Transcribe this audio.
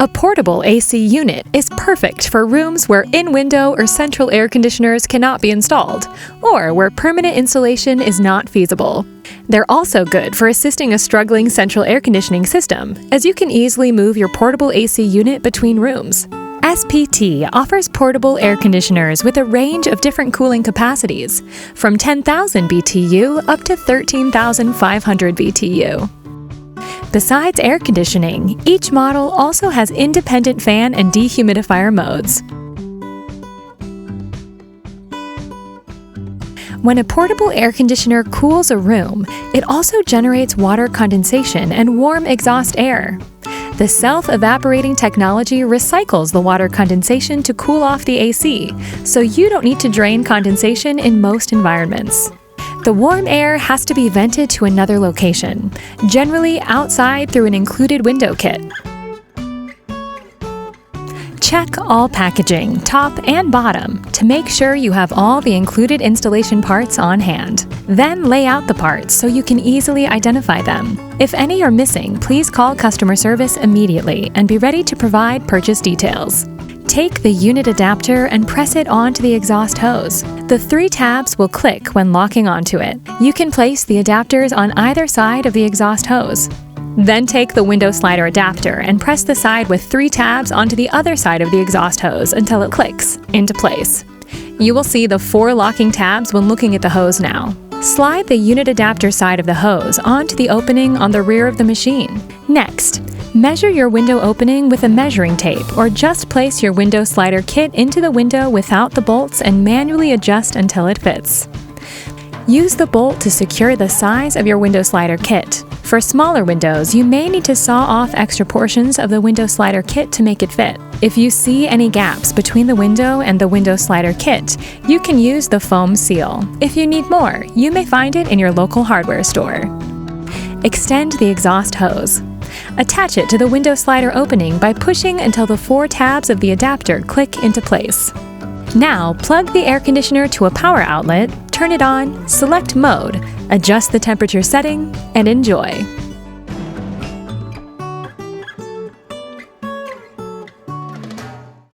A portable AC unit is perfect for rooms where in-window or central air conditioners cannot be installed, or where permanent installation is not feasible. They're also good for assisting a struggling central air conditioning system, as you can easily move your portable AC unit between rooms. SPT offers portable air conditioners with a range of different cooling capacities, from 10,000 BTU up to 13,500 BTU. Besides air conditioning, each model also has independent fan and dehumidifier modes. When a portable air conditioner cools a room, it also generates water condensation and warm exhaust air. The self-evaporating technology recycles the water condensation to cool off the AC, so you don't need to drain condensation in most environments. The warm air has to be vented to another location, generally outside through an included window kit. Check all packaging, top and bottom, to make sure you have all the included installation parts on hand. Then lay out the parts so you can easily identify them. If any are missing, please call customer service immediately and be ready to provide purchase details. Take the unit adapter and press it onto the exhaust hose. The 3 tabs will click when locking onto it. You can place the adapters on either side of the exhaust hose. Then take the window slider adapter and press the side with 3 tabs onto the other side of the exhaust hose until it clicks into place. You will see the 4 locking tabs when looking at the hose now. Slide the unit adapter side of the hose onto the opening on the rear of the machine. Next, measure your window opening with a measuring tape, or just place your window slider kit into the window without the bolts and manually adjust until it fits. Use the bolt to secure the size of your window slider kit. For smaller windows, you may need to saw off extra portions of the window slider kit to make it fit. If you see any gaps between the window and the window slider kit, you can use the foam seal. If you need more, you may find it in your local hardware store. Extend the exhaust hose. Attach it to the window slider opening by pushing until the 4 tabs of the adapter click into place. Now, plug the air conditioner to a power outlet, turn it on, select mode, adjust the temperature setting, and enjoy.